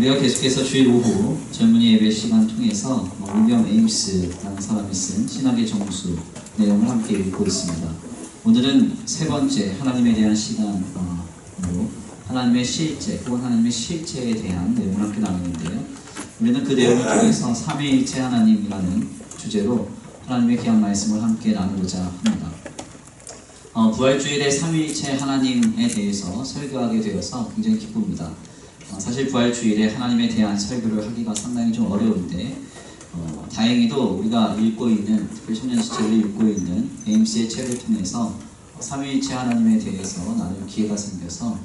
우리가 계속해서 주일 오후 젊은이 예배 시간 통해서 윌리엄 에임스라는 사람이 쓴 신학의 정수 내용을 함께 읽고 있습니다. 오늘은 세 번째 하나님에 대한 시간으로 하나님의 실제 혹은 하나님의 실체에 대한 내용을 함께 나누는데요. 우리는 그 내용을 통해서 삼위일체 하나님이라는 주제로 하나님의 귀한 말씀을 함께 나누고자 합니다. 부활주일에 삼위일체 하나님에 대해서 설교하게 되어서 굉장히 기쁩니다. 사실 부활주일에 하나님에 대한 설교를 하기가 상당히 좀 어려운데 다행히도 우리가 읽고 있는, 특별히 청년시체를 읽고 있는 에임스의 책을 통해서 삼위일체 하나님에 대해서 나눌 기회가 생겨서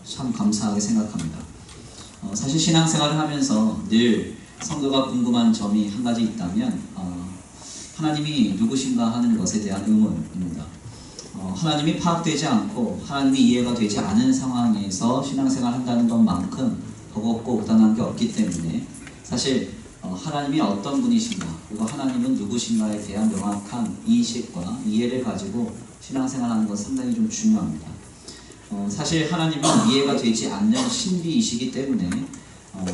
참 감사하게 생각합니다. 사실 신앙생활을 하면서 늘 성도가 궁금한 점이 한 가지 있다면 하나님이 누구신가 하는 것에 대한 의문입니다. 하나님이 파악되지 않고 하나님이 이해가 되지 않은 상황에서 신앙생활을 한다는 것만큼 버겁고 부당한 게 없기 때문에 사실 하나님이 어떤 분이신가 그리고 하나님은 누구신가에 대한 명확한 인식과 이해를 가지고 신앙생활하는 것은 상당히 좀 중요합니다. 사실 하나님은 이해가 되지 않는 신비이시기 때문에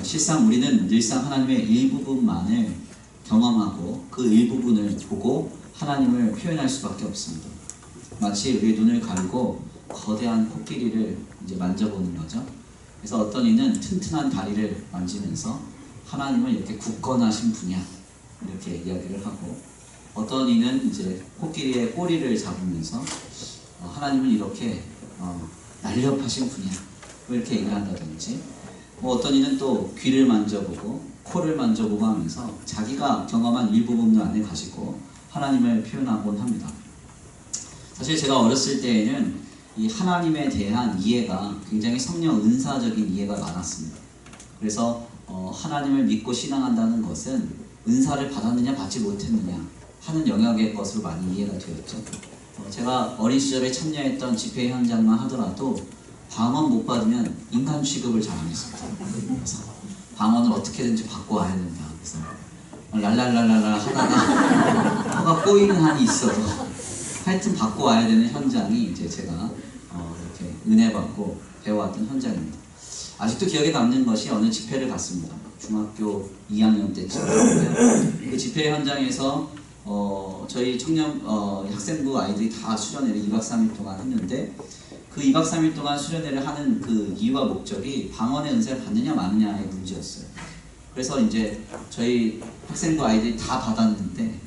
실상 우리는 늘상 하나님의 일부분만을 경험하고 그 일부분을 보고 하나님을 표현할 수밖에 없습니다. 마치 우리의 눈을 가리고 거대한 코끼리를 이제 만져보는 거죠. 그래서 어떤 이는 튼튼한 다리를 만지면서 하나님을 이렇게 굳건하신 분이야 이렇게 이야기를 하고, 어떤 이는 이제 코끼리의 꼬리를 잡으면서 하나님을 이렇게 날렵하신 분이야 이렇게 얘기를 한다든지, 어떤 이는 또 귀를 만져보고 코를 만져보고 하면서 자기가 경험한 일부분을 안에 가지고 하나님을 표현하곤 합니다. 사실 제가 어렸을 때에는 이 하나님에 대한 이해가 굉장히 성령 은사적인 이해가 많았습니다. 그래서 하나님을 믿고 신앙한다는 것은 은사를 받았느냐 받지 못했느냐 하는 영역의 것으로 많이 이해가 되었죠. 제가 어린 시절에 참여했던 집회 현장만 하더라도 방언 못 받으면 인간 취급을 잘 안 했습니다. 그래서 방언을 어떻게든지 받고 와야 된다. 그래서 랄랄랄랄라 하다가 뭐가 꼬이는 한이 있어도 하여튼 받고 와야 되는 현장이 이제 제가 이렇게 은혜 받고 배워왔던 현장입니다. 아직도 기억에 남는 것이 어느 집회를 갔습니다. 중학교 2학년 때쯤이었고요. 그 집회 현장에서 저희 청년 학생부 아이들이 다 수련회를 2박 3일 동안 했는데, 그 2박 3일 동안 수련회를 하는 그 이유와 목적이 방언의 은사를 받느냐 마느냐의 문제였어요. 그래서 이제 저희 학생부 아이들이 다 받았는데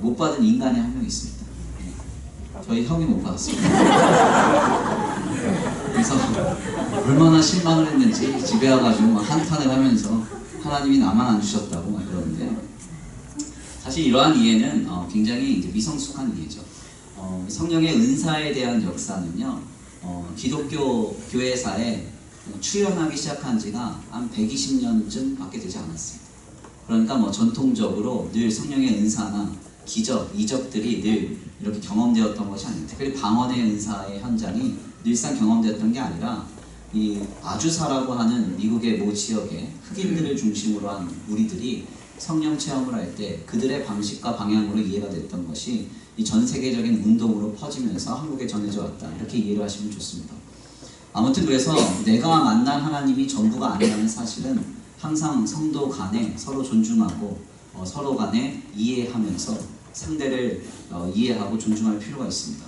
못 받은 인간이 한 명 있습니다. 저희 형이 못 받았습니다. 그래서 얼마나 실망을 했는지 집에 와가지고 막 한탄을 하면서 하나님이 나만 안 주셨다고 막 그러는데, 사실 이러한 이해는 굉장히 이제 미성숙한 이해죠. 성령의 은사에 대한 역사는요, 기독교 교회사에 출현하기 시작한 지가 한 120년쯤 밖에 되지 않았습니다. 그러니까 뭐 전통적으로 늘 성령의 은사나 기적, 이적들이 늘 이렇게 경험되었던 것이 아닙니다. 특별히 방언의 은사의 현장이 늘상 경험되었던 게 아니라 이 아주사라고 하는 미국의 모 지역의 흑인들을 중심으로 한 무리들이 성령 체험을 할 때 그들의 방식과 방향으로 이해가 됐던 것이 이 전 세계적인 운동으로 퍼지면서 한국에 전해져 왔다. 이렇게 이해를 하시면 좋습니다. 아무튼 그래서 내가 만난 하나님이 전부가 아니라는 사실은 항상 성도 간에 서로 존중하고 서로 간에 이해하면서 상대를 이해하고 존중할 필요가 있습니다.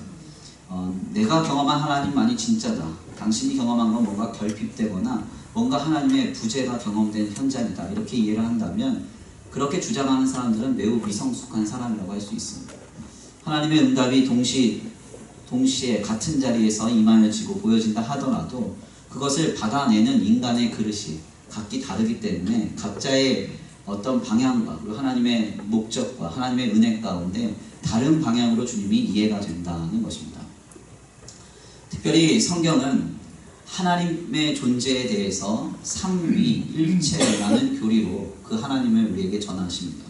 내가 경험한 하나님만이 진짜다. 당신이 경험한 건 뭔가 결핍되거나 뭔가 하나님의 부재가 경험된 현장이다. 이렇게 이해를 한다면 그렇게 주장하는 사람들은 매우 미성숙한 사람이라고 할 수 있습니다. 하나님의 응답이 동시에 같은 자리에서 임하여지고 보여진다 하더라도 그것을 받아내는 인간의 그릇이 각기 다르기 때문에 각자의 어떤 방향과 그리고 하나님의 목적과 하나님의 은혜 가운데 다른 방향으로 주님이 이해가 된다는 것입니다. 특별히 성경은 하나님의 존재에 대해서 삼위일체라는 교리로 그 하나님을 우리에게 전하십니다.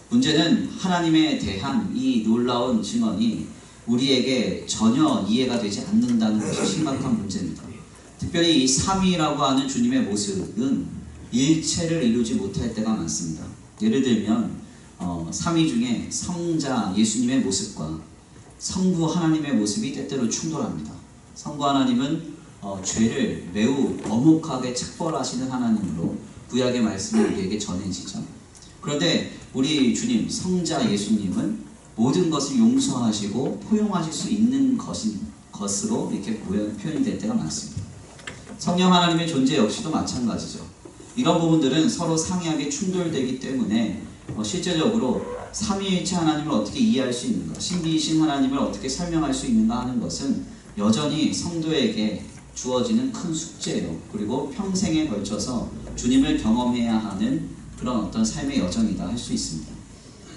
문제는 하나님에 대한 이 놀라운 증언이 우리에게 전혀 이해가 되지 않는다는 것이 심각한 문제입니다. 특별히 이 삼위라고 하는 주님의 모습은 일체를 이루지 못할 때가 많습니다. 예를 들면 삼위 중에 성자 예수님의 모습과 성부 하나님의 모습이 때때로 충돌합니다. 성부 하나님은 죄를 매우 엄혹하게 책벌하시는 하나님으로 구약의 말씀이 우리에게 전해지죠. 그런데 우리 주님, 성자 예수님은 모든 것을 용서하시고 포용하실 수 있는 것으로 이렇게 표현이 될 때가 많습니다. 성령 하나님의 존재 역시도 마찬가지죠. 이런 부분들은 서로 상이하게 충돌되기 때문에 실제적으로 삼위일체 하나님을 어떻게 이해할 수 있는가, 신비이신 하나님을 어떻게 설명할 수 있는가 하는 것은 여전히 성도에게 주어지는 큰 숙제예요. 그리고 평생에 걸쳐서 주님을 경험해야 하는 그런 어떤 삶의 여정이다 할 수 있습니다.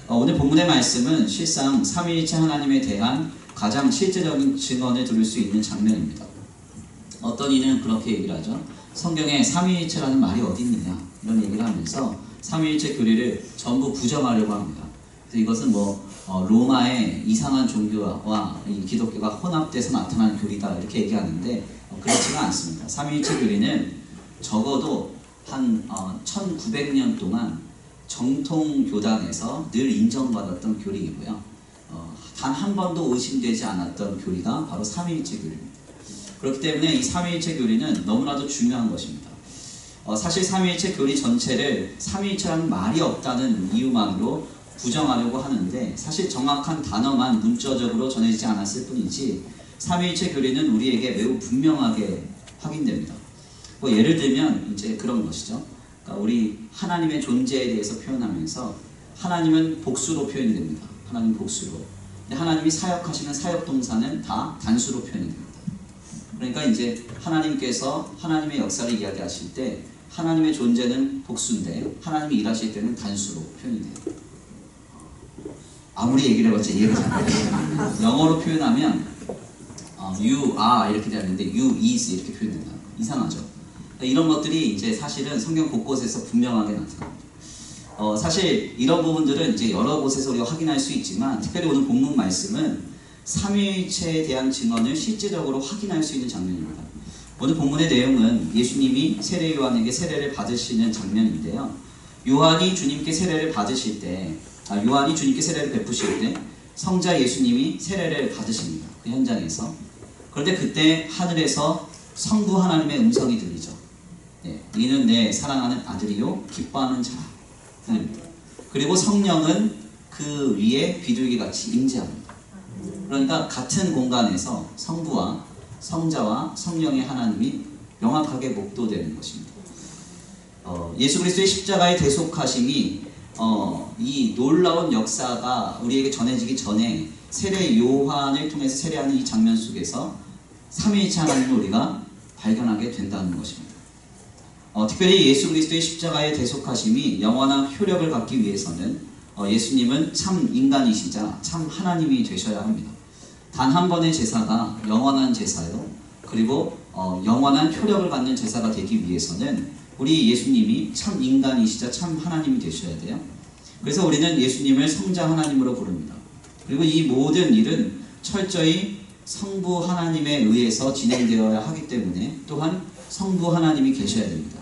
오늘 본문의 말씀은 실상 삼위일체 하나님에 대한 가장 실제적인 증언을 들을 수 있는 장면입니다. 어떤 이는 그렇게 얘기를 하죠. 성경에 삼위일체라는 말이 어디 있느냐 이런 얘기를 하면서 삼위일체 교리를 전부 부정하려고 합니다. 그래서 이것은 로마의 이상한 종교와 이 기독교가 혼합돼서 나타난 교리다 이렇게 얘기하는데 그렇지가 않습니다. 삼위일체 교리는 적어도 한 1900년 동안 정통 교단에서 늘 인정받았던 교리이고요. 단 한 번도 의심되지 않았던 교리가 바로 삼위일체 교리입니다. 그렇기 때문에 이 삼위일체 교리는 너무나도 중요한 것입니다. 사실 삼위일체 교리 전체를 삼위일체라는 말이 없다는 이유만으로 부정하려고 하는데 사실 정확한 단어만 문자적으로 전해지지 않았을 뿐이지 삼위일체 교리는 우리에게 매우 분명하게 확인됩니다. 예를 들면 이제 그런 것이죠. 그러니까 우리 하나님의 존재에 대해서 표현하면서 하나님은 복수로 표현이 됩니다. 하나님 복수로. 근데 하나님이 사역하시는 사역동사는 다 단수로 표현이 됩니다. 그러니까 이제 하나님께서 하나님의 역사를 이야기하실 때 하나님의 존재는 복수인데 하나님이 일하실 때는 단수로 표현이 돼요. 아무리 얘기를 해봤자 이해가 잘 안 돼요. 영어로 표현하면 you are 이렇게 되는데 you is 이렇게 표현된다. 이상하죠. 이런 것들이 이제 사실은 성경 곳곳에서 분명하게 나타납니다. 사실 이런 부분들은 이제 여러 곳에서 우리가 확인할 수 있지만 특별히 오늘 본문 말씀은 삼위일체에 대한 증언을 실제적으로 확인할 수 있는 장면입니다. 오늘 본문의 내용은 예수님이 세례 요한에게 세례를 받으시는 장면인데요. 요한이 주님께 세례를 베푸실 때 성자 예수님이 세례를 받으십니다. 그 현장에서. 그런데 그때 하늘에서 성부 하나님의 음성이 들리죠. 이는 내 사랑하는 아들이요 기뻐하는 자. 그리고 성령은 그 위에 비둘기같이 임재합니다. 그러니까 같은 공간에서 성부와 성자와 성령의 하나님이 명확하게 목도되는 것입니다. 예수 그리스도의 십자가의 대속하심이 이 놀라운 역사가 우리에게 전해지기 전에 세례 요한을 통해서 세례하는 이 장면 속에서 삼위일체 하나님을 우리가 발견하게 된다는 것입니다. 특별히 예수 그리스도의 십자가의 대속하심이 영원한 효력을 갖기 위해서는 예수님은 참 인간이시자 참 하나님이 되셔야 합니다. 단 한 번의 제사가 영원한 제사요. 그리고 영원한 효력을 갖는 제사가 되기 위해서는 우리 예수님이 참 인간이시자 참 하나님이 되셔야 돼요. 그래서 우리는 예수님을 성자 하나님으로 부릅니다. 그리고 이 모든 일은 철저히 성부 하나님에 의해서 진행되어야 하기 때문에 또한 성부 하나님이 계셔야 됩니다.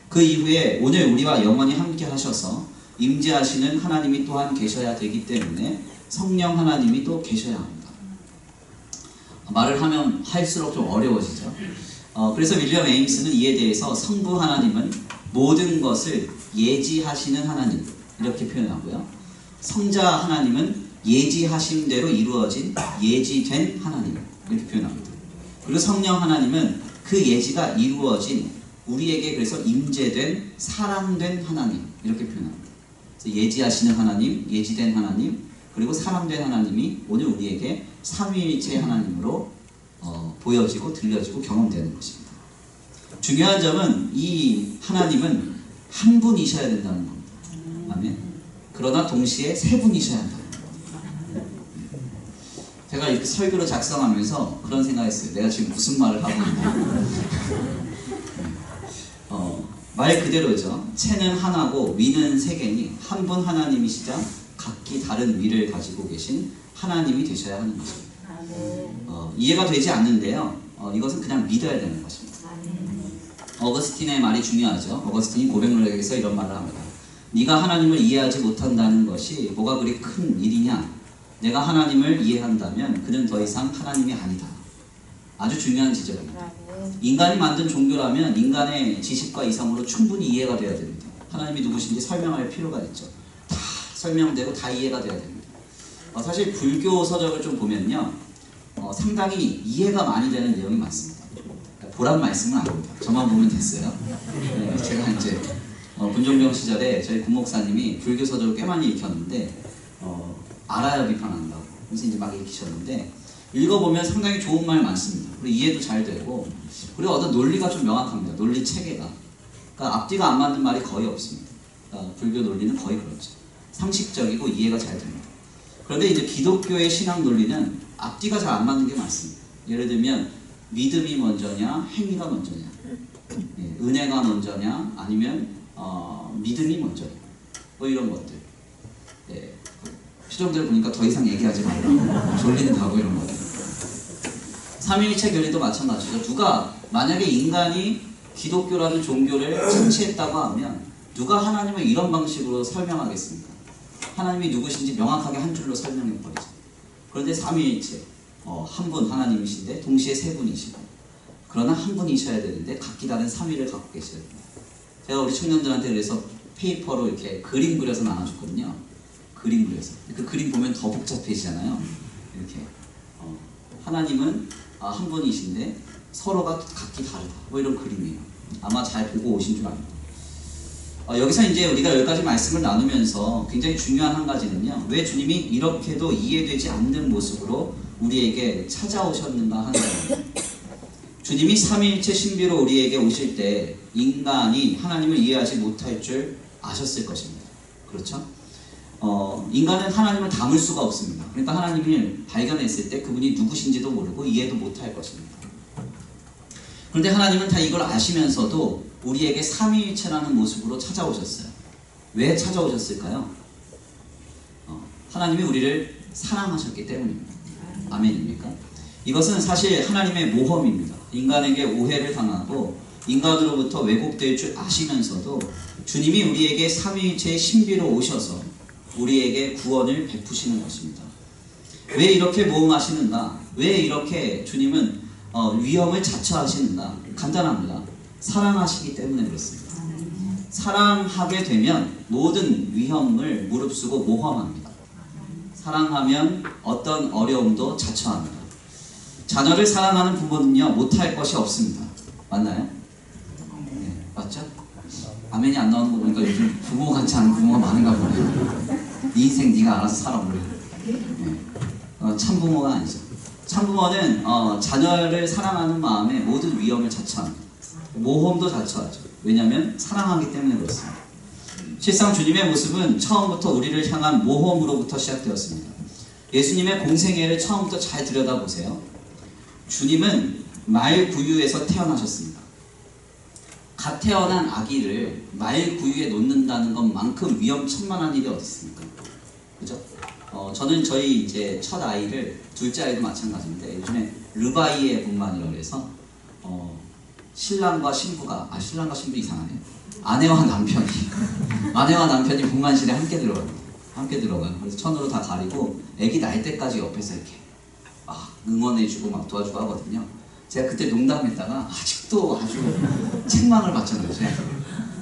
그 이후에 오늘 우리와 영원히 함께 하셔서 임재하시는 하나님이 또한 계셔야 되기 때문에 성령 하나님이 또 계셔야 합니다. 말을 하면 할수록 좀 어려워지죠. 그래서 윌리엄 에임스는 이에 대해서 성부 하나님은 모든 것을 예지하시는 하나님 이렇게 표현하고요. 성자 하나님은 예지하신 대로 이루어진 예지된 하나님 이렇게 표현합니다. 그리고 성령 하나님은 그 예지가 이루어진 우리에게 그래서 임재된 사랑된 하나님 이렇게 표현합니다. 그래서 예지하시는 하나님, 예지된 하나님, 그리고 사랑된 하나님이 오늘 우리에게 삼위일체 하나님으로 보여지고 들려지고 경험되는 것입니다. 중요한 점은 이 하나님은 한 분이셔야 된다는 겁니다. 아멘. 그러나 동시에 세 분이셔야 한다. 제가 이렇게 설교를 작성하면서 그런 생각했어요. 내가 지금 무슨 말을 하고 있나. 말 그대로죠. 체는 하나고 위는 세 개니 한 분 하나님이시자 각기 다른 위를 가지고 계신 하나님이 되셔야 하는 것입니다. 이해가 되지 않는데요. 이것은 그냥 믿어야 되는 것입니다. 어거스틴의 말이 중요하죠. 어거스틴이 고백노력에서 이런 말을 합니다. 네가 하나님을 이해하지 못한다는 것이 뭐가 그리 큰 일이냐. 내가 하나님을 이해한다면 그는 더 이상 하나님이 아니다. 아주 중요한 지적입니다. 인간이 만든 종교라면 인간의 지식과 이성으로 충분히 이해가 돼야 됩니다. 하나님이 누구신지 설명할 필요가 있죠. 다 설명되고 다 이해가 돼야 됩니다. 사실 불교 서적을 좀 보면요, 상당히 이해가 많이 되는 내용이 많습니다. 보란 말씀은 아닙니다. 저만 보면 됐어요. 네, 제가 이제 군종병 시절에 저희 군목사님이 불교 서적을 꽤 많이 읽혔는데 알아야 비판한다고 그래서 이제 막 읽히셨는데, 읽어보면 상당히 좋은 말 많습니다. 그리고 이해도 잘 되고, 그리고 어떤 논리가 좀 명확합니다. 논리 체계가. 그러니까 앞뒤가 안 맞는 말이 거의 없습니다. 그러니까 불교 논리는 거의 그렇죠. 상식적이고 이해가 잘 됩니다. 그런데 이제 기독교의 신앙 논리는 앞뒤가 잘 안 맞는 게 많습니다. 예를 들면 믿음이 먼저냐, 행위가 먼저냐, 은혜가 먼저냐, 아니면 믿음이 먼저냐, 뭐 이런 것들. 네. 표정들 보니까 더 이상 얘기하지 말라고 졸린다고 이런 것들. 삼위일체 교리도 마찬가지죠. 누가 만약에 인간이 기독교라는 종교를 창시했다고 하면 누가 하나님을 이런 방식으로 설명하겠습니까? 하나님이 누구신지 명확하게 한 줄로 설명해버리죠. 그런데 삼위일체, 한 분 하나님이신데 동시에 세 분이시고, 그러나 한 분이셔야 되는데 각기 다른 삼위를 갖고 계셔야 됩니다. 제가 우리 청년들한테 그래서 페이퍼로 이렇게 그림 그려서 나눠줬거든요. 그림 그려서. 그 그림 보면 더 복잡해지잖아요. 이렇게 하나님은 한 분이신데 서로가 각기 다르다, 뭐 이런 그림이에요. 아마 잘 보고 오신 줄 압니다. 여기서 이제 우리가 여기까지 말씀을 나누면서 굉장히 중요한 한 가지는요, 왜 주님이 이렇게도 이해되지 않는 모습으로 우리에게 찾아오셨는가 하는 거예요. 주님이 삼위일체 신비로 우리에게 오실 때 인간이 하나님을 이해하지 못할 줄 아셨을 것입니다. 그렇죠? 인간은 하나님을 담을 수가 없습니다. 그러니까 하나님을 발견했을 때 그분이 누구신지도 모르고 이해도 못할 것입니다. 그런데 하나님은 다 이걸 아시면서도 우리에게 삼위일체라는 모습으로 찾아오셨어요. 왜 찾아오셨을까요? 하나님이 우리를 사랑하셨기 때문입니다. 아멘입니까? 이것은 사실 하나님의 모험입니다. 인간에게 오해를 당하고 인간으로부터 왜곡될 줄 아시면서도 주님이 우리에게 삼위일체의 신비로 오셔서 우리에게 구원을 베푸시는 것입니다. 왜 이렇게 모험하시는가? 왜 이렇게 주님은 위험을 자처하시는가? 간단합니다. 사랑하시기 때문에 그렇습니다. 사랑하게 되면 모든 위험을 무릅쓰고 모험합니다. 사랑하면 어떤 어려움도 자처합니다. 자녀를 사랑하는 부모는요, 못할 것이 없습니다. 맞나요? 네, 맞죠? 아멘이 안 나오는 거 보니까 요즘 부모 같지 않은 부모가 많은가 보네요. 네 인생 네가 알아서 살아보래. 네. 참부모가 아니죠. 참부모는 자녀를 사랑하는 마음에 모든 위험을 자처합니다. 모험도 자처하죠. 왜냐하면 사랑하기 때문에 그렇습니다. 실상 주님의 모습은 처음부터 우리를 향한 모험으로부터 시작되었습니다. 예수님의 공생애를 처음부터 잘 들여다보세요. 주님은 말구유에서 태어나셨습니다. 갓 태어난 아기를 말구유에 놓는다는 것만큼 위험천만한 일이 어디 있습니까? 그죠? 저는 저희 이제 첫 아이를, 둘째 아이도 마찬가지인데, 요즘에 르바이의 분만이라고 해서 신랑과 신부가, 신랑과 신부 이상하네요. 아내와 남편이 분만실에 함께 들어가요. 그래서 천으로 다 가리고 아기 날 때까지 옆에서 이렇게 막 응원해주고 막 도와주고 하거든요. 제가 그때 농담했다가 아직도 아주 책망을 받잖아요.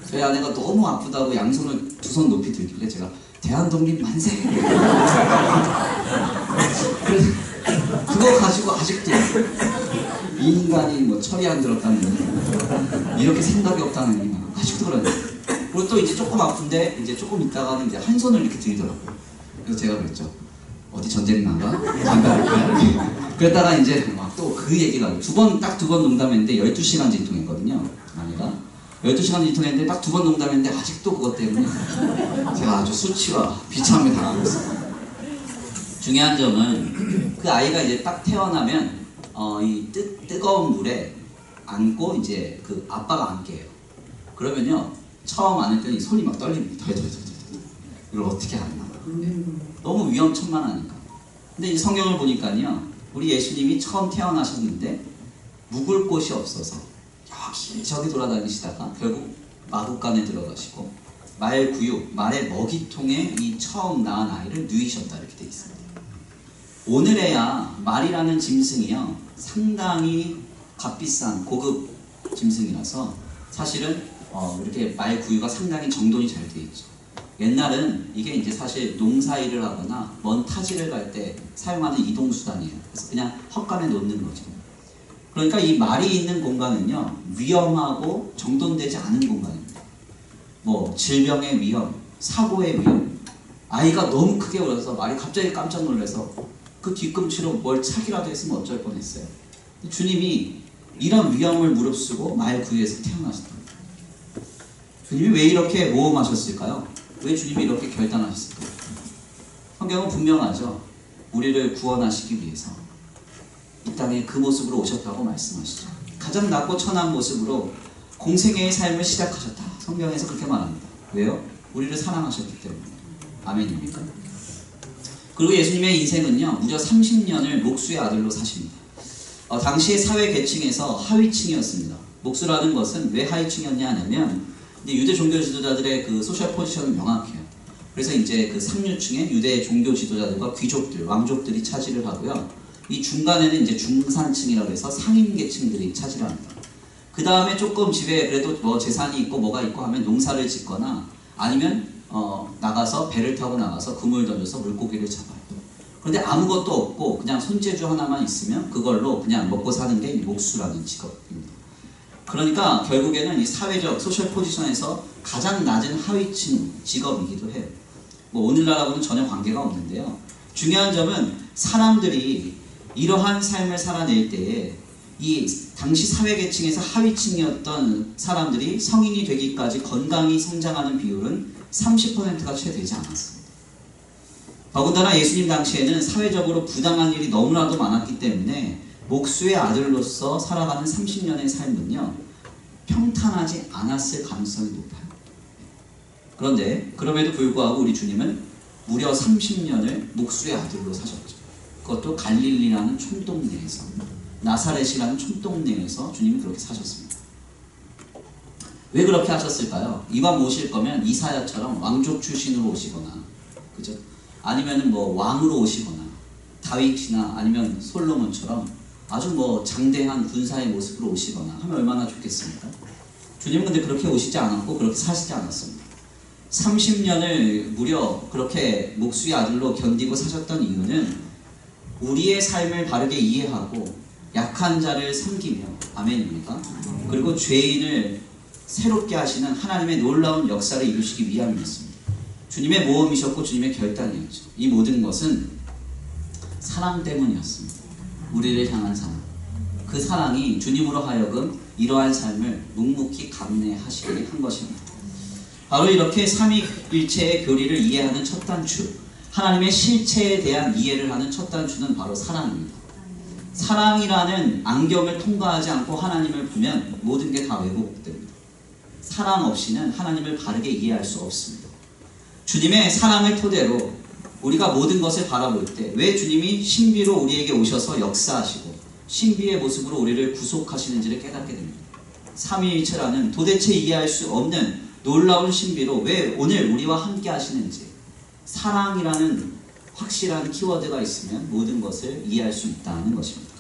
저희 아내가 너무 아프다고 양손을 두 손 높이 들길래 제가 대한독립 만세! 그거 가지고 아직도 이 인간이 뭐 철이 안 들었다는, 이렇게 생각이 없다는 얘기 아직도 그러네요. 그리고 또 이제 조금 아픈데 이제 조금 있다가는 이제 한 손을 이렇게 들이더라고요. 그래서 제가 그랬죠. 어디 전쟁 나가? 장가갈까요? 그랬다가 이제 막 또 그 얘기가 딱 두 번 농담했는데 12시간 진통했거든요. 아내가 12시간 진통했는데 딱 두 번 농담했는데 아직도 그것 때문에 제가 아주 수치와 비참하게 당하고 있습니다. 중요한 점은 그 아이가 이제 딱 태어나면 이 뜨거운 물에 안고 이제 그 아빠가 안게요. 그러면요, 처음 안을 때는 손이 막 떨립니다. 이걸 어떻게 안나? 너무 위험천만하니까. 근데 이 성경을 보니까요, 우리 예수님이 처음 태어나셨는데 묵을 곳이 없어서 여기저기 돌아다니시다가 결국 마구간에 들어가시고 말의 먹이통에 이 처음 낳은 아이를 누이셨다, 이렇게 되어 있습니다. 오늘에야 말이라는 짐승이요 상당히 값비싼 고급 짐승이라서 사실은 이렇게 말 구유가 상당히 정돈이 잘 되어 있죠. 옛날은 이게 이제 사실 농사일을 하거나 먼 타지를 갈 때 사용하는 이동수단이에요. 그래서 그냥 헛간에 놓는 거죠. 그러니까 이 말이 있는 공간은요 위험하고 정돈되지 않은 공간입니다. 뭐 질병의 위험, 사고의 위험, 아이가 너무 크게 울어서 말이 갑자기 깜짝 놀라서 그 뒤꿈치로 뭘 차기라도 했으면 어쩔 뻔했어요. 주님이 이런 위험을 무릅쓰고 말 구유에서 태어나셨다. 주님이 왜 이렇게 모험하셨을까요? 왜 주님이 이렇게 결단하셨을까요? 성경은 분명하죠. 우리를 구원하시기 위해서 이 땅에 그 모습으로 오셨다고 말씀하시죠. 가장 낮고 천한 모습으로 공생애의 삶을 시작하셨다. 성경에서 그렇게 말합니다. 왜요? 우리를 사랑하셨기 때문에. 아멘입니까? 그리고 예수님의 인생은요 무려 30년을 목수의 아들로 사십니다. 당시의 사회 계층에서 하위층이었습니다. 목수라는 것은 왜 하위층이었냐 하냐면 유대 종교 지도자들의 그 소셜 포지션은 명확해요. 그래서 이제 그 상류층의 유대 종교 지도자들과 귀족들, 왕족들이 차지를 하고요. 이 중간에는 이제 중산층이라고 해서 상인 계층들이 차지를 합니다. 그 다음에 조금 집에 그래도 뭐 재산이 있고 뭐가 있고 하면 농사를 짓거나 아니면 나가서 배를 타고 나가서 그물 던져서 물고기를 잡아요. 그런데 아무것도 없고 그냥 손재주 하나만 있으면 그걸로 그냥 먹고 사는 게 목수라는 직업입니다. 그러니까 결국에는 이 사회적 소셜 포지션에서 가장 낮은 하위층 직업이기도 해요. 뭐 오늘날하고는 전혀 관계가 없는데요. 중요한 점은 사람들이 이러한 삶을 살아낼 때에 이 당시 사회계층에서 하위층이었던 사람들이 성인이 되기까지 건강히 성장하는 비율은 30%가 채 되지 않았습니다. 더군다나 예수님 당시에는 사회적으로 부당한 일이 너무나도 많았기 때문에 목수의 아들로서 살아가는 30년의 삶은요 평탄하지 않았을 가능성이 높아요. 그런데 그럼에도 불구하고 우리 주님은 무려 30년을 목수의 아들로 사셨죠. 그것도 갈릴리라는 촌동네에서, 나사렛이라는 촌동네에서 주님이 그렇게 사셨습니다. 왜 그렇게 하셨을까요? 이왕 오실 거면 이사야처럼 왕족 출신으로 오시거나, 그죠? 아니면은 뭐 왕으로 오시거나, 다윗이나 아니면 솔로몬처럼 아주 뭐 장대한 군사의 모습으로 오시거나 하면 얼마나 좋겠습니까? 주님은 근데 그렇게 오시지 않았고 그렇게 사시지 않았습니다. 30년을 무려 그렇게 목수의 아들로 견디고 사셨던 이유는 우리의 삶을 바르게 이해하고 약한 자를 섬기며, 아멘입니까? 그리고 죄인을 새롭게 하시는 하나님의 놀라운 역사를 이루시기 위함이었습니다. 주님의 모험이셨고 주님의 결단이었죠. 이 모든 것은 사랑 때문이었습니다. 우리를 향한 사랑. 그 사랑이 주님으로 하여금 이러한 삶을 묵묵히 감내하시게 한 것입니다. 바로 이렇게 삼위일체의 교리를 이해하는 첫 단추, 하나님의 실체에 대한 이해를 하는 첫 단추는 바로 사랑입니다. 사랑이라는 안경을 통과하지 않고 하나님을 보면 모든 게 다 왜곡됩니다. 사랑 없이는 하나님을 바르게 이해할 수 없습니다. 주님의 사랑을 토대로 우리가 모든 것을 바라볼 때 왜 주님이 신비로 우리에게 오셔서 역사하시고 신비의 모습으로 우리를 구속하시는지를 깨닫게 됩니다. 삼위일체라는 도대체 이해할 수 없는 놀라운 신비로 왜 오늘 우리와 함께 하시는지, 사랑이라는 확실한 키워드가 있으면 모든 것을 이해할 수 있다는 것입니다.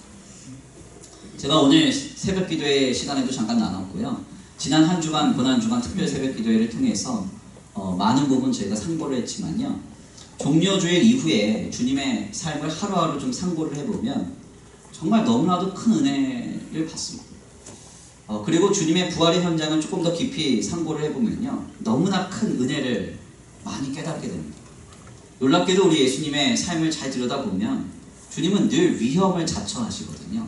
제가 오늘 새벽 기도회 시간에도 잠깐 나눴고요. 지난 한 주간 고난주간 특별 새벽 기도회를 통해서 많은 부분 저희가 상고를 했지만요. 종료주일 이후에 주님의 삶을 하루하루 좀 상고를 해보면 정말 너무나도 큰 은혜를 받습니다. 그리고 주님의 부활의 현장을 조금 더 깊이 상고를 해보면요. 너무나 큰 은혜를 많이 깨닫게 됩니다. 놀랍게도 우리 예수님의 삶을 잘 들여다보면 주님은 늘 위험을 자처하시거든요.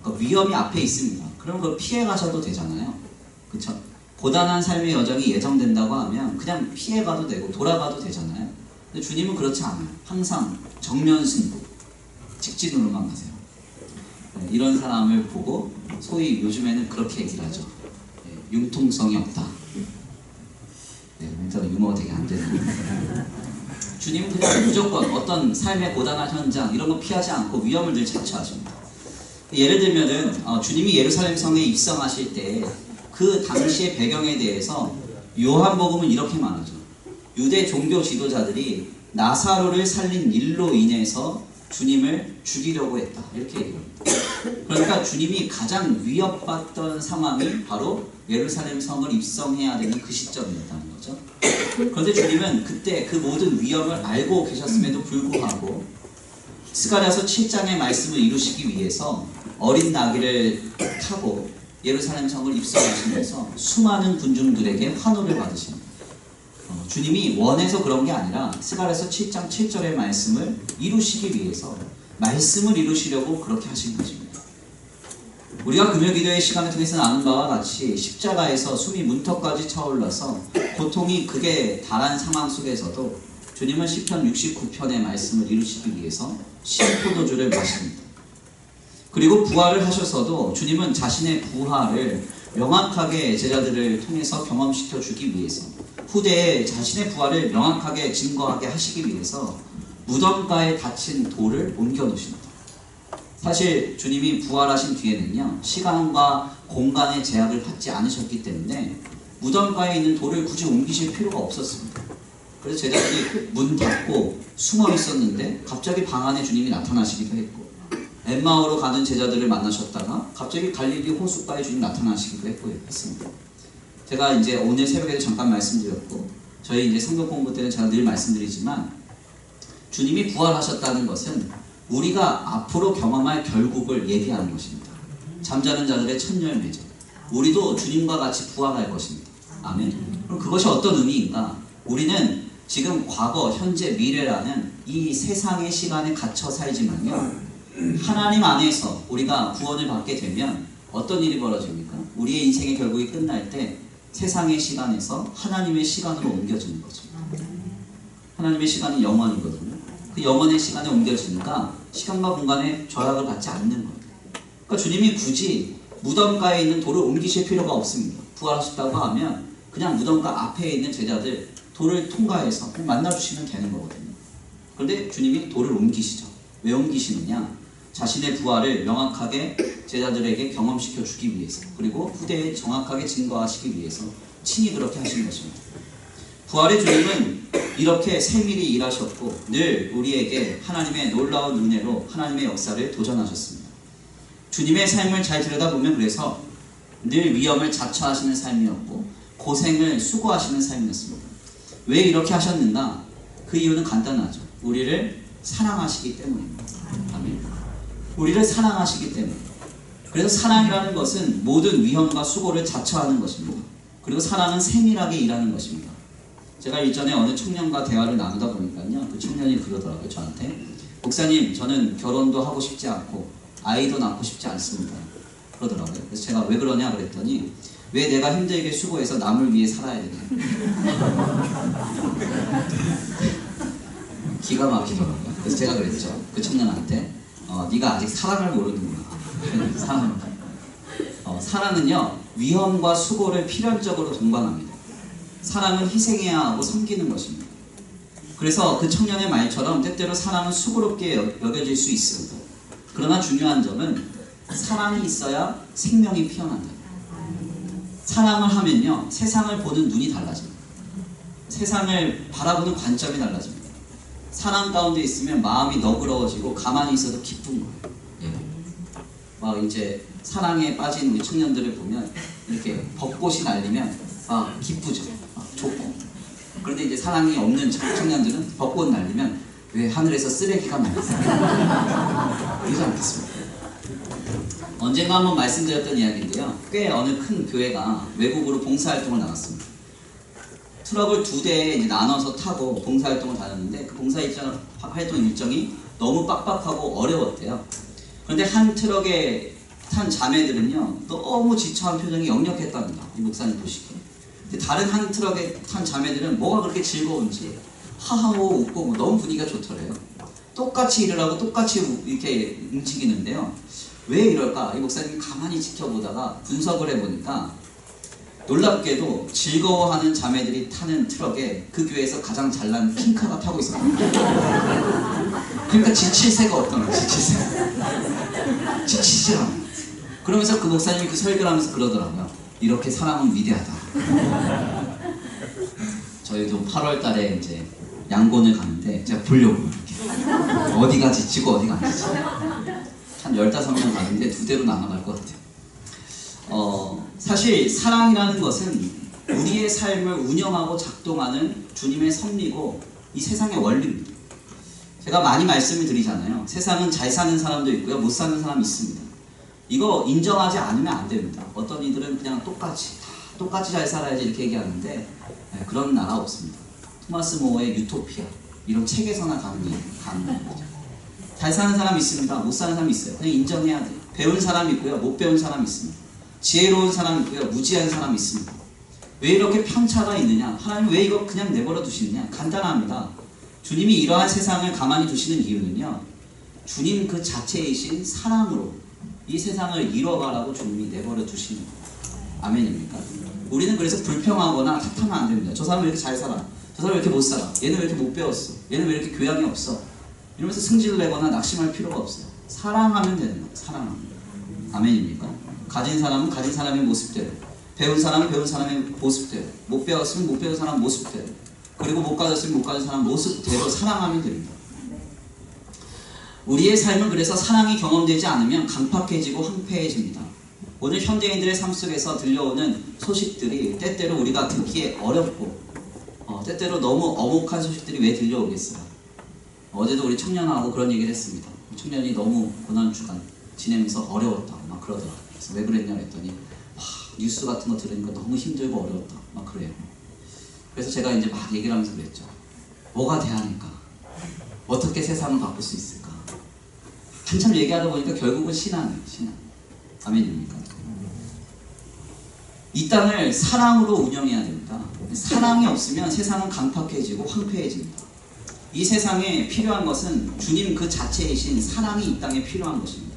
그 위험이 앞에 있습니다. 그럼 그걸 피해 가셔도 되잖아요. 그쵸? 고단한 삶의 여정이 예정된다고 하면 그냥 피해 가도 되고 돌아가도 되잖아요. 근데 주님은 그렇지 않아요. 항상 정면 승부, 직진으로만 가세요. 네, 이런 사람을 보고 소위 요즘에는 그렇게 얘기를 하죠. 네, 융통성이 없다. 네, 멘트가 유머가 되게 안 되는. 주님은 그냥 무조건 어떤 삶의 고단한 현장 이런 거 피하지 않고 위험을 늘 자처하십니다. 예를 들면은 주님이 예루살렘 성에 입성하실 때 그 당시의 배경에 대해서 요한복음은 이렇게 말하죠. 유대 종교 지도자들이 나사로를 살린 일로 인해서 주님을 죽이려고 했다. 이렇게 얘기합니다. 그러니까 주님이 가장 위협받던 상황이 바로 예루살렘 성을 입성해야 되는 그 시점이었다는 거죠. 그런데 주님은 그때 그 모든 위협을 알고 계셨음에도 불구하고 스가랴서 7장의 말씀을 이루시기 위해서 어린 나귀를 타고 예루살렘 성을 입성하시면서 수많은 군중들에게 환호를 받으십니다. 주님이 원해서 그런 게 아니라 스가랴서 7장 7절의 말씀을 이루시기 위해서 말씀을 이루시려고 그렇게 하신 것입니다. 우리가 금요기도의 시간을 통해서 나눈 바와 같이 십자가에서 숨이 문턱까지 차올라서 고통이 극에 달한 상황 속에서도 주님은 시편 69편의 말씀을 이루시기 위해서 신포도주를 마십니다. 그리고 부활을 하셔서도 주님은 자신의 부활을 명확하게 제자들을 통해서 경험시켜 주기 위해서 후대에 자신의 부활을 명확하게 증거하게 하시기 위해서 무덤가에 닫힌 돌을 옮겨 놓으십니다. 사실 주님이 부활하신 뒤에는요, 시간과 공간의 제약을 받지 않으셨기 때문에 무덤가에 있는 돌을 굳이 옮기실 필요가 없었습니다. 그래서 제자들이 문 닫고 숨어 있었는데 갑자기 방 안에 주님이 나타나시기도 했고, 엠마오로 가는 제자들을 만나셨다가 갑자기 갈릴리 호숫가에 주님 나타나시기도 했습니다. 제가 이제 오늘 새벽에도 잠깐 말씀드렸고, 저희 이제 성경 공부 때는 제가 늘 말씀드리지만, 주님이 부활하셨다는 것은 우리가 앞으로 경험할 결국을 얘기하는 것입니다. 잠자는 자들의 첫 열매죠. 우리도 주님과 같이 부활할 것입니다. 아멘. 그럼 그것이 어떤 의미인가? 우리는 지금 과거, 현재, 미래라는 이 세상의 시간에 갇혀 살지만요, 하나님 안에서 우리가 구원을 받게 되면 어떤 일이 벌어집니까? 우리의 인생의 결국이 끝날 때 세상의 시간에서 하나님의 시간으로 옮겨지는 거죠. 하나님의 시간은 영원이거든요. 그 영원의 시간에 옮겨지니까 시간과 공간에 저약을 받지 않는 거예요. 그러니까 주님이 굳이 무덤가에 있는 돌을 옮기실 필요가 없습니다. 부활하셨다고 하면 그냥 무덤가 앞에 있는 제자들 돌을 통과해서 그냥 만나주시면 되는 거거든요. 그런데 주님이 돌을 옮기시죠. 왜 옮기시느냐? 자신의 부활을 명확하게 제자들에게 경험시켜 주기 위해서, 그리고 후대에 정확하게 증거하시기 위해서 친히 그렇게 하신 것입니다. 부활의 주님은 이렇게 세밀히 일하셨고 늘 우리에게 하나님의 놀라운 은혜로 하나님의 역사를 도전하셨습니다. 주님의 삶을 잘 들여다보면 그래서 늘 위험을 자처하시는 삶이었고 고생을 수고하시는 삶이었습니다. 왜 이렇게 하셨는가? 그 이유는 간단하죠. 우리를 사랑하시기 때문입니다. 아멘. 우리를 사랑하시기 때문에. 그래서 사랑이라는 것은 모든 위험과 수고를 자처하는 것입니다. 그리고 사랑은 세밀하게 일하는 것입니다. 제가 일전에 어느 청년과 대화를 나누다 보니까요, 그 청년이 그러더라고요, 저한테. 목사님, 저는 결혼도 하고 싶지 않고 아이도 낳고 싶지 않습니다. 그러더라고요. 그래서 제가 왜 그러냐 그랬더니, 왜 내가 힘들게 수고해서 남을 위해 살아야 되냐. 기가 막히더라고요. 그래서 제가 그랬죠, 그 청년한테. 네가 아직 사랑을 모르는구나. 사랑은요, 위험과 수고를 필연적으로 동반합니다. 사랑은 희생해야 하고 섬기는 것입니다. 그래서 그 청년의 말처럼 때때로 사랑은 수고롭게 여겨질 수 있습니다. 그러나 중요한 점은 사랑이 있어야 생명이 피어난다. 사랑을 하면요, 세상을 보는 눈이 달라집니다. 세상을 바라보는 관점이 달라집니다. 사랑 가운데 있으면 마음이 너그러워지고 가만히 있어도 기쁜 거예요. 예. 막 이제 사랑에 빠진 우리 청년들을 보면 이렇게 벚꽃이 날리면 막 기쁘죠. 막 좋고. 그런데 이제 사랑이 없는 청년들은 벚꽃 날리면 왜 하늘에서 쓰레기가 날렸어요? 그러지 않겠습니까? 언젠가 한번 말씀드렸던 이야기인데요, 꽤 어느 큰 교회가 외국으로 봉사활동을 나갔습니다. 트럭을 2대에 이제 나눠서 타고 봉사활동을 다녔는데, 그 봉사활동 일정이 너무 빡빡하고 어려웠대요. 그런데 한 트럭에 탄 자매들은요, 너무 지쳐한 표정이 역력했답니다. 이 목사님 보시기에. 근데 다른 한 트럭에 탄 자매들은 뭐가 그렇게 즐거운지 하하호 웃고 뭐 너무 분위기가 좋더래요. 똑같이 일을 하고 똑같이 이렇게 움직이는데요, 왜 이럴까? 이 목사님이 가만히 지켜보다가 분석을 해보니까 놀랍게도 즐거워하는 자매들이 타는 트럭에 그 교회에서 가장 잘난 핑카가 타고 있었거든요. 그러니까 지칠 새가 없던 거예요. 지치지 않아요. 그러면서 그 목사님이 그 설교를 하면서 그러더라고요. 이렇게 사랑은 위대하다. 저희도 8월 달에 이제 양곤을 가는데 제가 보려고 이렇게 어디가 지치고 어디가 안 지치고 한 15명 가는데 2대로 나눠갈 것 같아요. 사실 사랑이라는 것은 우리의 삶을 운영하고 작동하는 주님의 섭리고 이 세상의 원리입니다. 제가 많이 말씀을 드리잖아요. 세상은 잘 사는 사람도 있고요, 못 사는 사람이 있습니다. 이거 인정하지 않으면 안 됩니다. 어떤 이들은 그냥 똑같이 잘 살아야지 이렇게 얘기하는데 그런 나라 없습니다. 토마스 모어의 유토피아 이런 책에서나 가능한 거죠. 잘 사는 사람이 있습니다. 못 사는 사람이 있어요. 그냥 인정해야 돼요. 배운 사람이 있고요, 못 배운 사람이 있습니다. 지혜로운 사람이 있고요, 무지한 사람이 있습니다. 왜 이렇게 편차가 있느냐? 하나님 왜 이거 그냥 내버려 두시느냐? 간단합니다. 주님이 이러한 세상을 가만히 두시는 이유는요, 주님 그 자체이신 사랑으로 이 세상을 이뤄가라고 주님이 내버려 두시는 거예요. 아멘입니까? 우리는 그래서 불평하거나 탓하면 안 됩니다. 저 사람은 왜 이렇게 잘 살아? 저 사람은 왜 이렇게 못 살아? 얘는 왜 이렇게 못 배웠어? 얘는 왜 이렇게 교양이 없어? 이러면서 승질을 내거나 낙심할 필요가 없어요. 사랑하면 되는 거예요. 사랑하면. 아멘입니까? 가진 사람은 가진 사람의 모습대로, 배운 사람은 배운 사람의 모습대로, 못 배웠으면 못 배운 사람 모습대로, 그리고 못 가졌으면 못 가진 사람 모습대로 사랑하면 됩니다. 우리의 삶은 그래서 사랑이 경험되지 않으면 강팍해지고 황폐해집니다. 오늘 현대인들의 삶 속에서 들려오는 소식들이 때때로 우리가 듣기에 어렵고 때때로 너무 어목한 소식들이 왜 들려오겠어요? 어제도 우리 청년하고 그런 얘기를 했습니다. 청년이 너무 고난주간 지내면서 어려웠다 막 그러더라고요. 그래서 왜 그랬냐 했더니 뉴스 같은 거 들으니까 너무 힘들고 어려웠다 막 그래요. 그래서 제가 이제 막 얘기를 하면서 그랬죠. 뭐가 대안일까? 어떻게 세상을 바꿀 수 있을까? 한참 얘기하다 보니까 결국은 신앙이에요. 신앙. 아멘입니까? 이 땅을 사랑으로 운영해야 됩니다. 사랑이 없으면 세상은 강팍해지고 황폐해집니다. 이 세상에 필요한 것은 주님 그 자체이신 사랑이 이 땅에 필요한 것입니다.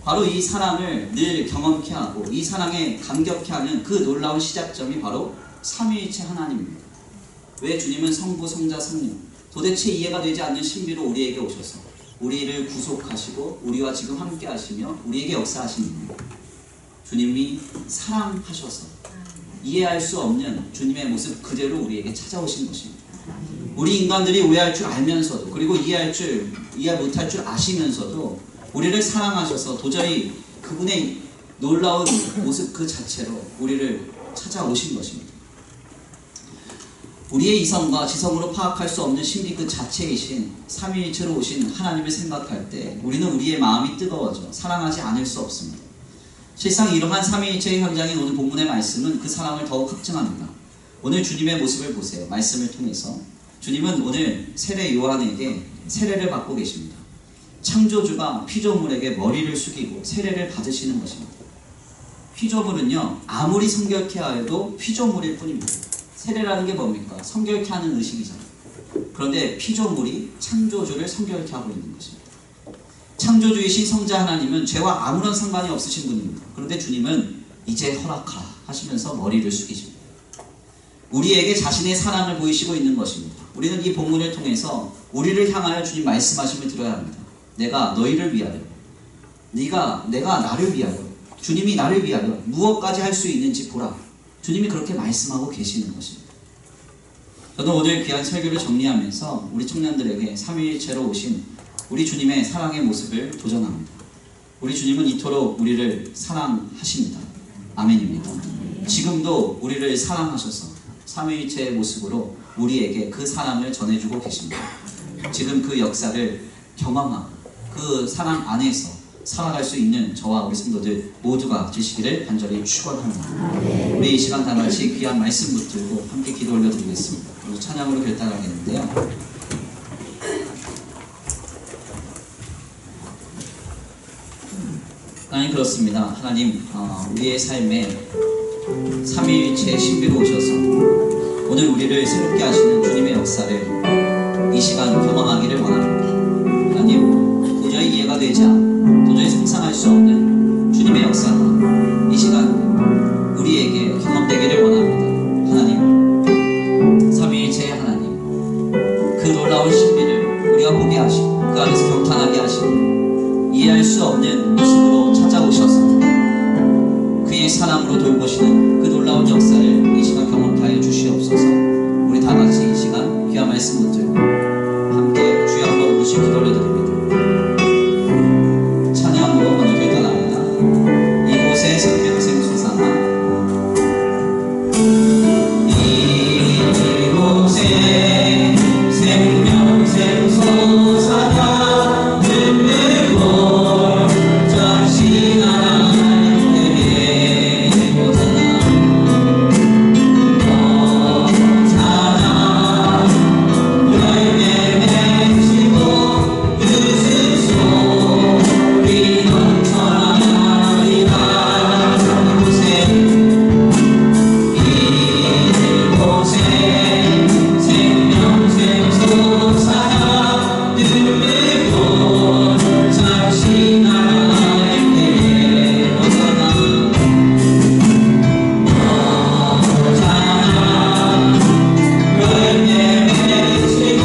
바로 이 사랑을 늘 경험케 하고 이 사랑에 감격케 하는 그 놀라운 시작점이 바로 삼위일체 하나님입니다. 왜 주님은 성부, 성자, 성령 도대체 이해가 되지 않는 신비로 우리에게 오셔서 우리를 구속하시고 우리와 지금 함께 하시며 우리에게 역사하신 이유, 주님이 사랑하셔서 이해할 수 없는 주님의 모습 그대로 우리에게 찾아오신 것입니다. 우리 인간들이 오해할 줄 알면서도, 그리고 이해 못할 줄 아시면서도 우리를 사랑하셔서 도저히 그분의 놀라운 모습 그 자체로 우리를 찾아오신 것입니다. 우리의 이성과 지성으로 파악할 수 없는 신비 그 자체이신 삼위일체로 오신 하나님을 생각할 때 우리는 우리의 마음이 뜨거워져 사랑하지 않을 수 없습니다. 실상 이러한 삼위일체의 현장인 오늘 본문의 말씀은 그 사랑을 더욱 확증합니다. 오늘 주님의 모습을 보세요. 말씀을 통해서 주님은 오늘 세례 요한에게 세례를 받고 계십니다. 창조주가 피조물에게 머리를 숙이고 세례를 받으시는 것입니다. 피조물은요, 아무리 성결케 하여도 피조물일 뿐입니다. 세례라는 게 뭡니까? 성결케 하는 의식이잖아요. 그런데 피조물이 창조주를 성결케 하고 있는 것입니다. 창조주이신 성자 하나님은 죄와 아무런 상관이 없으신 분입니다. 그런데 주님은 이제 허락하라 하시면서 머리를 숙이십니다. 우리에게 자신의 사랑을 보이시고 있는 것입니다. 우리는 이 본문을 통해서 우리를 향하여 주님 말씀하심을 들어야 합니다. 내가 너희를 위하여, 내가 나를 위하여, 주님이 나를 위하여 무엇까지 할 수 있는지 보라. 주님이 그렇게 말씀하고 계시는 것입니다. 저는 오늘 귀한 설교를 정리하면서 우리 청년들에게 삼위일체로 오신 우리 주님의 사랑의 모습을 도전합니다. 우리 주님은 이토록 우리를 사랑하십니다. 아멘입니다. 지금도 우리를 사랑하셔서 삼위일체의 모습으로 우리에게 그 사랑을 전해주고 계십니다. 지금 그 역사를 경험하고 그 사랑 안에서 살아갈 수 있는 저와 우리 성도들 모두가 되시기를 간절히 축원합니다. 우리 이 시간 다 같이 귀한 말씀 붙들고 함께 기도 올려드리겠습니다. 오늘 찬양으로 결단하겠는데요. 하나님 그렇습니다. 하나님 우리의 삶에 삼위일체의 신비로 오셔서 오늘 우리를 새롭게 하시는 주님의 역사를 이 시간 경험하기를 원합니다. 하나님 도저히 이해가 되지 않고 도저히 상상할 수 없는 주님의 역사가 이 시간 우리에게 경험되기를 원합니다. 하나님 삼위일체의 하나님 그 놀라운 신비를 우리가 보게 하시고 그 안에서 경탄하게 하시고 이해할 수 없는 모습으로 찾아오셔서 그의 사랑으로 돌보시는 그 놀라운 역사를 이 시간 경험하여 주시옵소서. 우리 다 같이 이 시간 귀한 주야 말씀 붙들고 함께 주여 한번 부르시 기도 올려드립니다. 찬양으로 먼저 결단합니다. 이곳에 생명샘 솟아나 이곳에 생명샘 솟아나 들고 잠시 하나님께 솟아나 열매 맺히고 웃음소리 넘쳐나리라. 이곳에 생명샘 솟아나 들고 잠시 하나님께 솟아나 열매 맺히고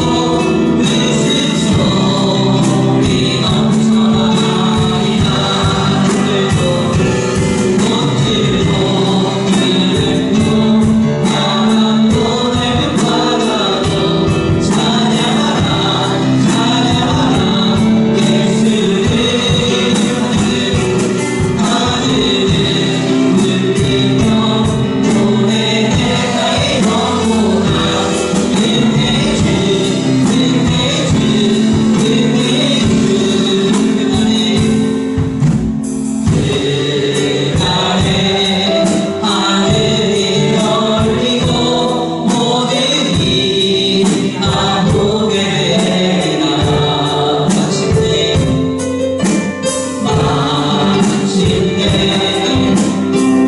웃음소리 넘쳐나리라. 들고 바람도 내면 바다도 찬양하라 찬양하라 예수를 하늘을 울리며 노래해가 이러구나. 은혜주 은혜주 은혜주 그날에 하늘이 열리고 모든 이 다 보게 되리라. 마침내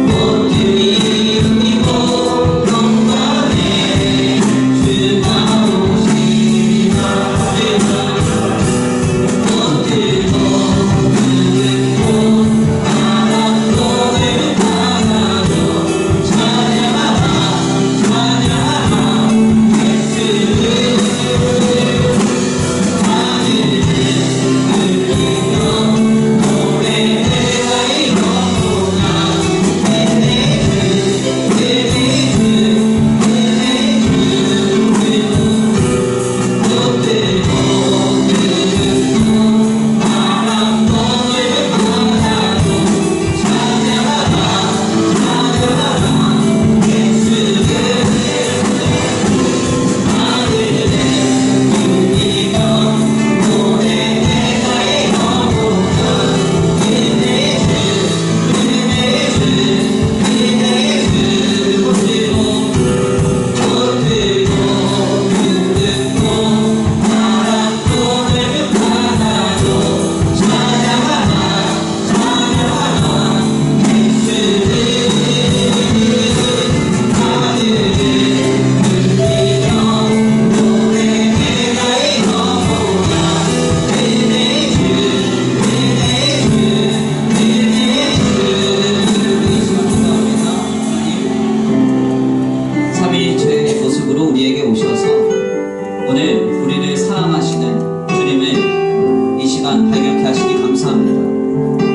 꽃들이 피고 영광의 주가 오시리라. 꽃들도 늙고 바람도 내면 바다도 찬양하라 찬양하라 예수를 하늘을 울리며 노래해가 이러구나. 은혜주 은혜주 은혜주 꽃들도 늙고 바람도 내면 바다도 찬양하라 찬양하라 예수를 하늘을 울리며 노래해가 이러구나. 은혜주 은혜주 은혜주 꽃들도 늙고 바람도 내면 바다도 찬양하라 찬양하라 예수를 하늘을 울리며 노래해가 이러구나. 은혜주 은혜주 은혜주 삼위일체의 모습으로 우리에게 오셔서 오늘 우리를 사랑하시는 주님을 이 시간 발견케 하시니 감사합니다.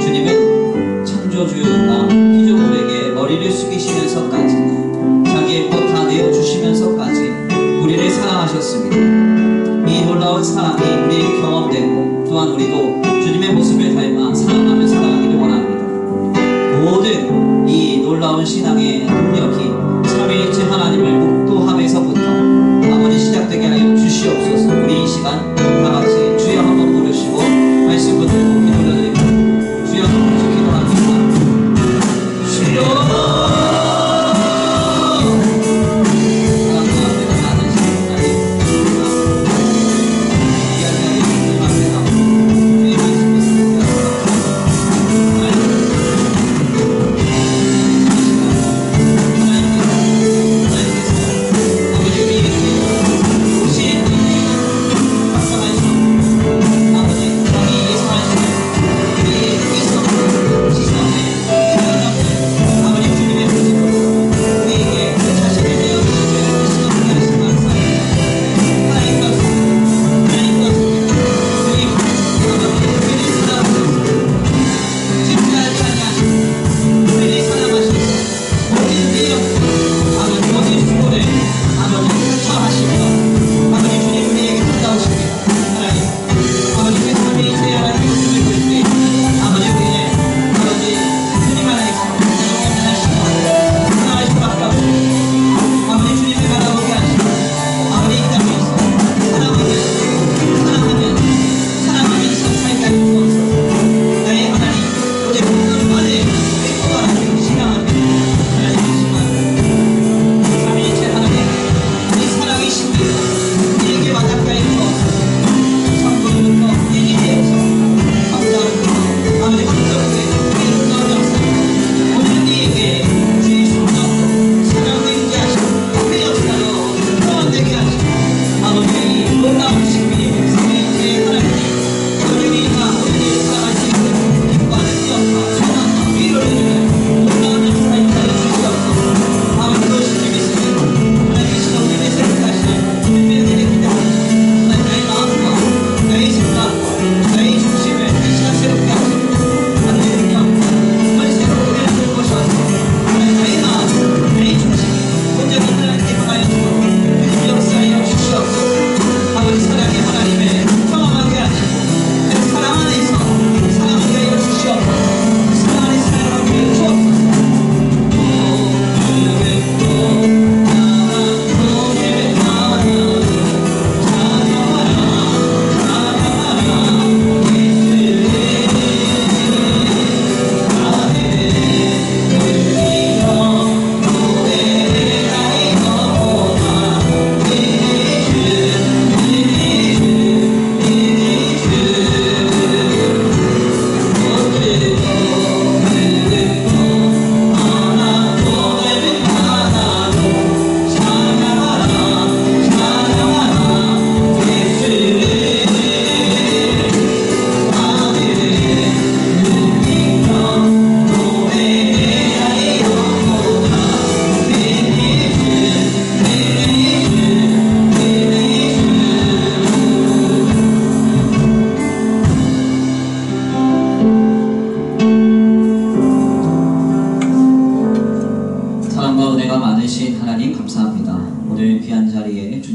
주님은 창조주가 피조물에게 머리를 숙이시면서까지 자기의 것 다 내어주시면서까지 우리를 사랑하셨습니다. 이 놀라운 사랑이 우리에게 경험되고 또한 우리도 주님의 모습을 닮아 사랑하며 살아가기를 원합니다. 모든 이 놀라운 신앙의 능력이 삼위일체 하나님을 묵도함에서부터 아버지 시작되게 하여 주시옵소서. 우리 이 시간 다같이 주여 한번 부르시고 말씀 붙들고 기도 올려드립니다. 주여 한번 부르시고 기도합니다. 주여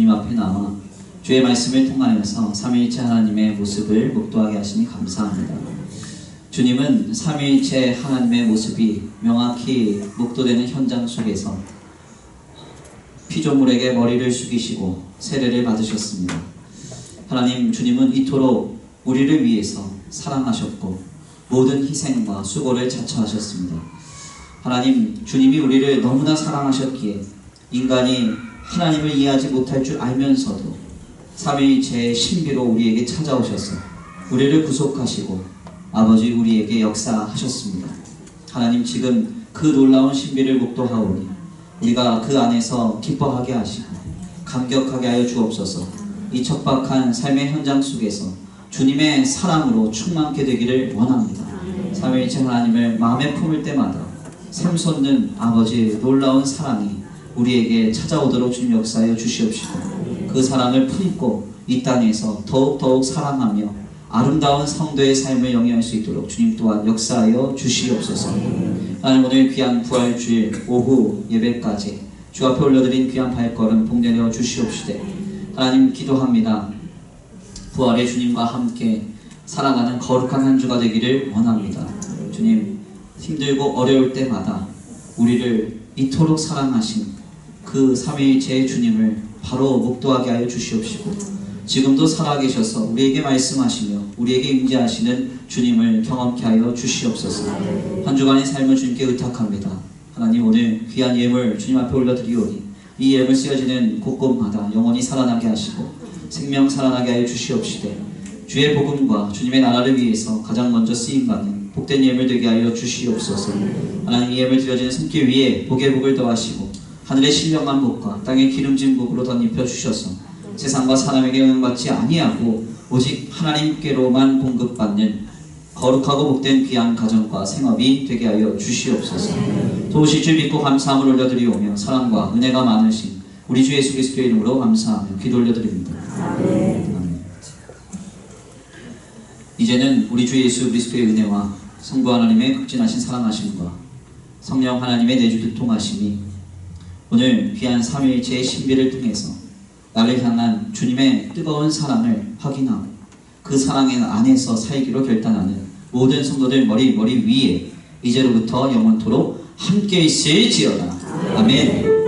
주님 앞에 나와 주의 말씀을 통하여서 삼위일체 하나님의 모습을 묵도하게 하시니 감사합니다. 주님은 삼위일체 하나님의 모습이 명확히 묵도되는 현장 속에서 피조물에게 머리를 숙이시고 세례를 받으셨습니다. 하나님, 주님은 이토록 우리를 위해서 사랑하셨고 모든 희생과 수고를 자처하셨습니다. 하나님, 주님이 우리를 너무나 사랑하셨기에 인간이 하나님을 이해하지 못할 줄 알면서도 삼위일체의 신비로 우리에게 찾아오셔서 우리를 구속하시고 아버지 우리에게 역사하셨습니다. 하나님, 지금 그 놀라운 신비를 묵도하오니 우리가 그 안에서 기뻐하게 하시고 감격하게 하여 주옵소서. 이 척박한 삶의 현장 속에서 주님의 사랑으로 충만케 되기를 원합니다. 삼위일체 하나님을 마음에 품을 때마다 샘솟는 아버지의 놀라운 사랑이 우리에게 찾아오도록 주님 역사하여 주시옵시고 그 사랑을 품고 이 땅에서 더욱더욱 사랑하며 아름다운 성도의 삶을 영위할 수 있도록 주님 또한 역사하여 주시옵소서. 하나님, 오늘 귀한 부활주일 오후 예배까지 주 앞에 올려드린 귀한 발걸음 복내려 주시옵시되 하나님, 기도합니다. 부활의 주님과 함께 살아가는 거룩한 한 주가 되기를 원합니다. 주님, 힘들고 어려울 때마다 우리를 이토록 사랑하신 그 삼위일체의 주님을 바로 묵도하게 하여 주시옵시고 지금도 살아계셔서 우리에게 말씀하시며 우리에게 임재하시는 주님을 경험케 하여 주시옵소서. 한 주간의 삶을 주님께 의탁합니다. 하나님, 오늘 귀한 예물 주님 앞에 올려드리오니 이 예물 쓰여지는 곳곳마다 영원히 살아나게 하시고 생명 살아나게 하여 주시옵시되 주의 복음과 주님의 나라를 위해서 가장 먼저 쓰임받는 복된 예물 되게 하여 주시옵소서. 하나님, 이 예물 드려지는 손길 위에 복의 복을 더하시고 하늘의 신령한 복과 땅의 기름진 복으로 덧입혀 주셔서 세상과 사람에게 응받지 아니하고 오직 하나님께로만 공급받는 거룩하고 복된 귀한 가정과 생업이 되게 하여 주시옵소서. 도우실 줄 믿고 감사함을 올려드리오며 사랑과 은혜가 많으신 우리 주 예수 그리스도의 이름으로 감사하며 기도 올려드립니다. 아멘. 이제는 우리 주 예수 그리스도의 은혜와 성부 하나님의 극진하신 사랑하심과 성령 하나님의 내주 교통하심이 오늘 귀한 삼위일체의 신비를 통해서 나를 향한 주님의 뜨거운 사랑을 확인하고 그 사랑의 안에서 살기로 결단하는 모든 성도들 머리 위에 이제로부터 영원토록 함께 있을지어다. 아멘.